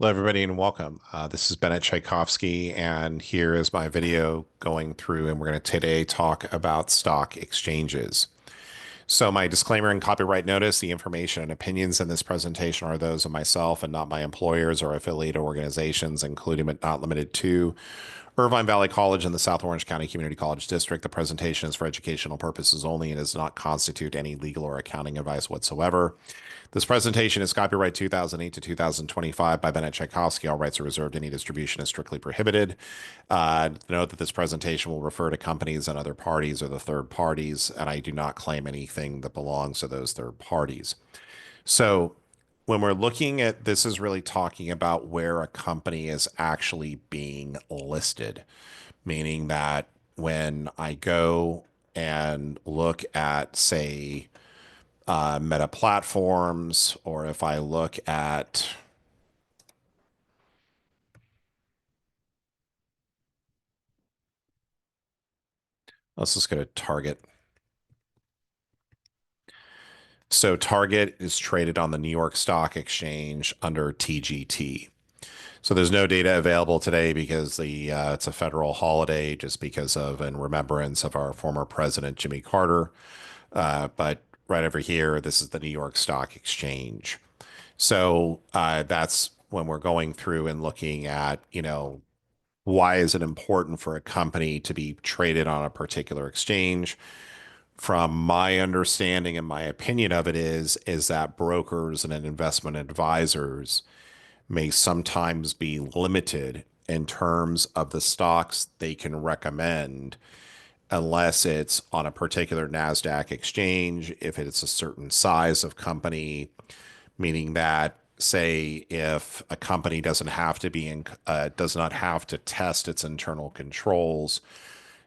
Hello, everybody, and welcome. This is Bennett Tchaikovsky, and here is my video going through, and we're going to today talk about stock exchanges. So my disclaimer and copyright notice, the information and opinions in this presentation are those of myself and not my employers or affiliated organizations, including but not limited to Irvine Valley College and the South Orange County Community College District. The presentation is for educational purposes only and does not constitute any legal or accounting advice whatsoever. This presentation is copyright 2008 to 2025 by Bennett Tchaikovsky. All rights are reserved. Any distribution is strictly prohibited. Note that this presentation will refer to companies and other parties or the third parties, and I do not claim anything that belongs to those third parties. So when we're looking at this is really talking about where a company is actually being listed, meaning that when I go and look at, say, Meta Platforms, or if I look at, let's just go to Target. So Target is traded on the New York Stock Exchange under TGT. So there's no data available today because it's a federal holiday, just because of in remembrance of our former president Jimmy Carter. But right over here, this is the New York Stock Exchange. So that's when we're going through and looking at, why is it important for a company to be traded on a particular exchange? From my understanding and my opinion of it is that brokers and investment advisors may sometimes be limited in terms of the stocks they can recommend unless it's on a particular Nasdaq exchange, if it's a certain size of company, meaning that, say, if a company does not have to test its internal controls,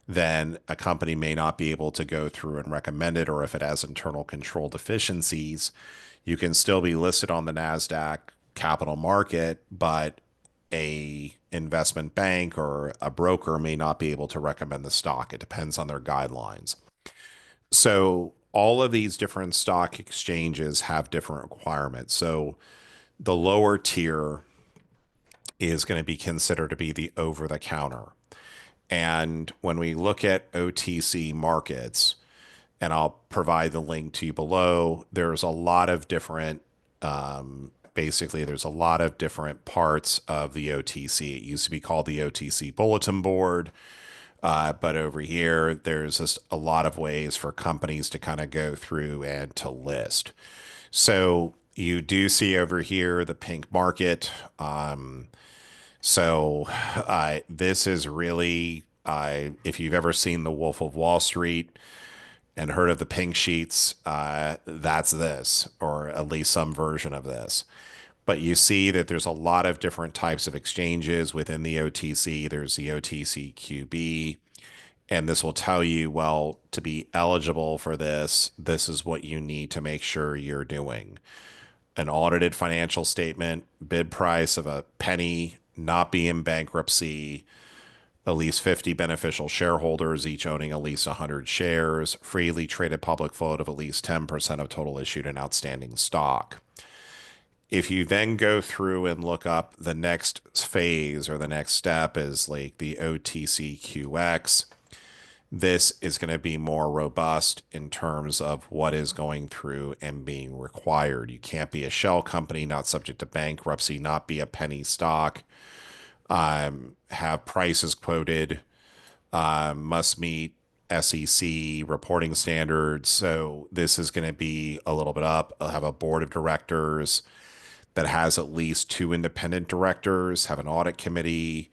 then a company may not be able to go through and recommend it, or if it has internal control deficiencies, you can still be listed on the Nasdaq capital market, but a investment bank or a broker may not be able to recommend the stock. It depends on their guidelines. So all of these different stock exchanges have different requirements. So the lower tier is going to be considered to be the over the counter. And when we look at OTC markets, and I'll provide the link to you below, there's a lot of different, basically, there's a lot of different parts of the OTC. It used to be called the OTC Bulletin Board. But over here, there's just a lot of ways for companies to kind of go through and to list. So you do see over here the pink market. This is really, if you've ever seen The Wolf of Wall Street and heard of the pink sheets, that's this, or at least some version of this. But you see that there's a lot of different types of exchanges within the OTC. There's the OTCQB, and this will tell you, well, to be eligible for this, this is what you need to make sure you're doing. An audited financial statement, bid price of a penny, not be in bankruptcy, at least 50 beneficial shareholders, each owning at least 100 shares, freely traded public float of at least 10% of total issued and outstanding stock. If you then go through and look up the next phase or the next step is like the OTCQX, this is going to be more robust in terms of what is going through and being required. You can't be a shell company, not subject to bankruptcy, not be a penny stock, have prices quoted, must meet SEC reporting standards. So this is going to be a little bit up. I'll have a board of directors that has at least two independent directors, have an audit committee,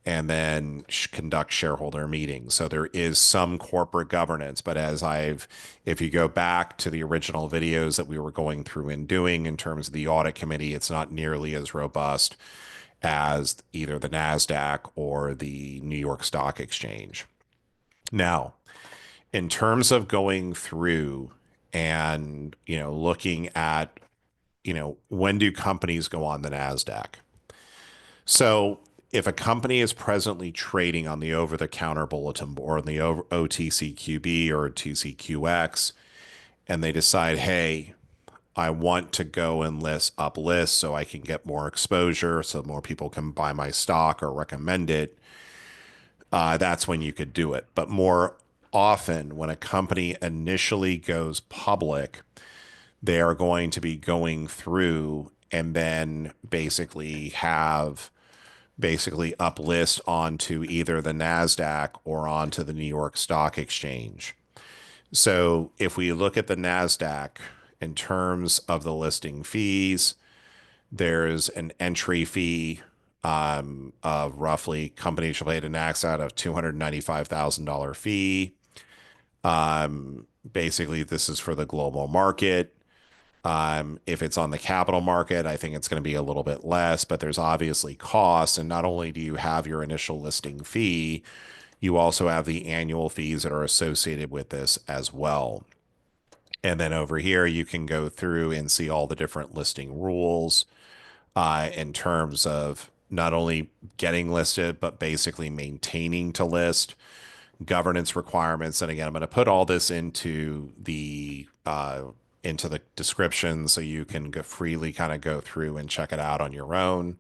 and then conduct shareholder meetings. So there is some corporate governance, but if you go back to the original videos that we were going through and doing in terms of the audit committee, it's not nearly as robust as either the NASDAQ or the New York Stock Exchange. Now, in terms of going through and, looking at, when do companies go on the NASDAQ? So if a company is presently trading on the over-the-counter bulletin board, on the OTCQB or TCQX, and they decide, hey, I want to go and uplist so I can get more exposure, so more people can buy my stock or recommend it, that's when you could do it. But more often, when a company initially goes public, they are going to be going through and then basically uplist onto either the Nasdaq or onto the New York Stock Exchange. So if we look at the Nasdaq in terms of the listing fees, there's an entry fee of roughly companies should pay to NASDAQ of $295,000 fee. Basically, this is for the global market. If it's on the capital market, I think it's going to be a little bit less, but there's obviously costs. And not only do you have your initial listing fee, you also have the annual fees that are associated with this as well. And then over here, you can go through and see all the different listing rules in terms of not only getting listed, but basically maintaining to list, governance requirements. And again, I'm going to put all this into the description so you can freely kind of go through and check it out on your own.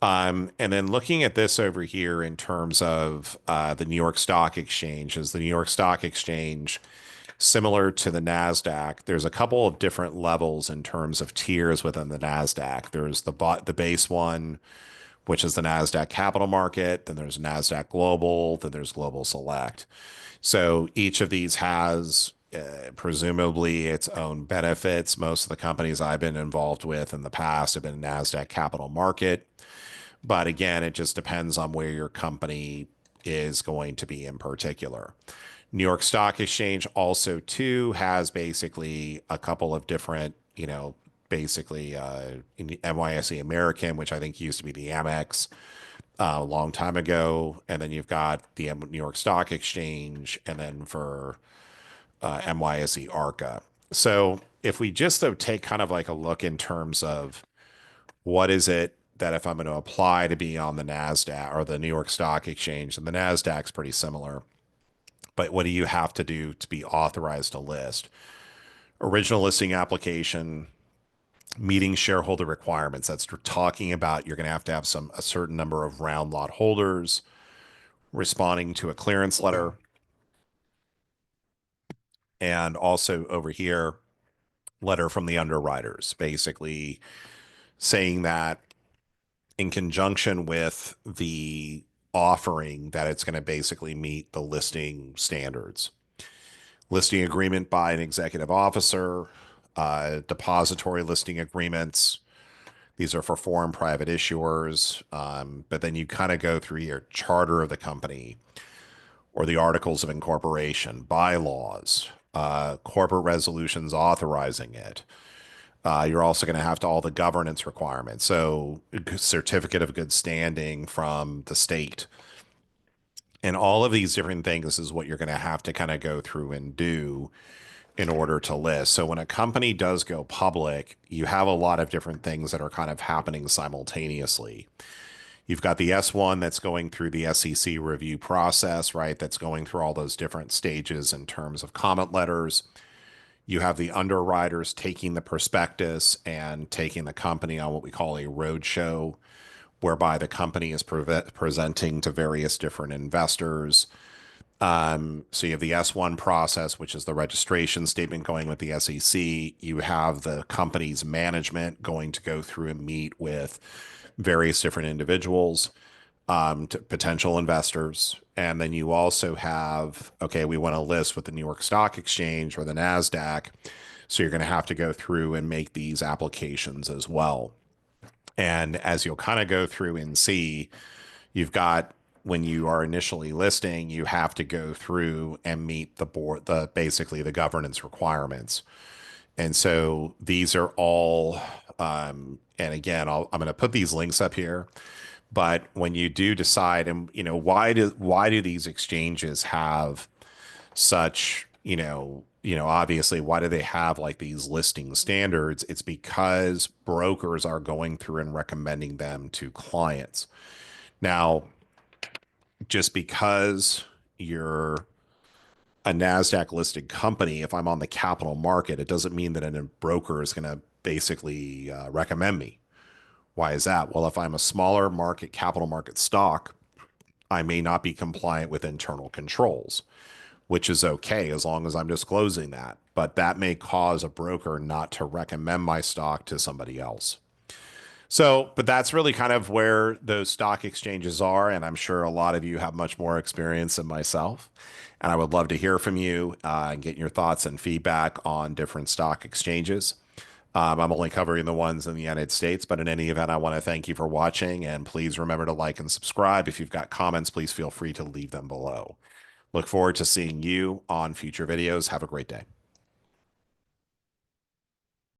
And then looking at this over here in terms of the New York Stock Exchange, is the New York Stock Exchange similar to the NASDAQ? There's a couple of different levels in terms of tiers within the NASDAQ. There's the base one, which is the NASDAQ Capital Market. Then there's NASDAQ Global. Then there's Global Select. So each of these has presumably its own benefits. Most of the companies I've been involved with in the past have been NASDAQ Capital Market. But again, it just depends on where your company is going to be in particular. New York Stock Exchange also too has basically a couple of different, basically NYSE American, which I think used to be the Amex a long time ago, and then you've got the New York Stock Exchange, and then for NYSE Arca. So if we just though take kind of like a look in terms of what is it that if I'm going to apply to be on the NASDAQ or the New York Stock Exchange, and the NASDAQ's pretty similar, but what do you have to do to be authorized to list? Original listing application, meeting shareholder requirements. That's talking about you're going to have a certain number of round lot holders, responding to a clearance letter, and also over here, letter from the underwriters, basically saying that in conjunction with the offering that it's going to basically meet the listing standards. Listing agreement by an executive officer, depository listing agreements. These are for foreign private issuers. But then you kind of go through your charter of the company or the articles of incorporation, bylaws, corporate resolutions authorizing it. You're also going to have all the governance requirements. So certificate of good standing from the state. And all of these different things is what you're going to have to kind of go through and do in order to list. So when a company does go public, you have a lot of different things that are kind of happening simultaneously. You've got the S1 that's going through the SEC review process, right? That's going through all those different stages in terms of comment letters. You have the underwriters taking the prospectus and taking the company on what we call a roadshow, whereby the company is presenting to various different investors. So you have the S1 process, which is the registration statement going with the SEC. You have the company's management going to go through and meet with various different individuals, to potential investors. And then you also have, okay, we want to list with the New York Stock Exchange or the NASDAQ. So you're going to have to go through and make these applications as well. And as you'll kind of go through and see, you've got when you are initially listing, you have to go through and meet the board, basically the governance requirements. And so these are all, and again, I'm going to put these links up here. But when you do decide, and why do these exchanges have such, obviously, why do they have like these listing standards? It's because brokers are going through and recommending them to clients. Now, just because you're a Nasdaq listed company, if I'm on the capital market, it doesn't mean that a broker is going to basically recommend me. Why is that? Well, if I'm a smaller market capital market stock, I may not be compliant with internal controls, which is okay as long as I'm disclosing that. But that may cause a broker not to recommend my stock to somebody else. So, but that's really kind of where those stock exchanges are. And I'm sure a lot of you have much more experience than myself. And I would love to hear from you and get your thoughts and feedback on different stock exchanges. I'm only covering the ones in the United States, but in any event, I want to thank you for watching. And please remember to like and subscribe. If you've got comments, please feel free to leave them below. Look forward to seeing you on future videos. Have a great day.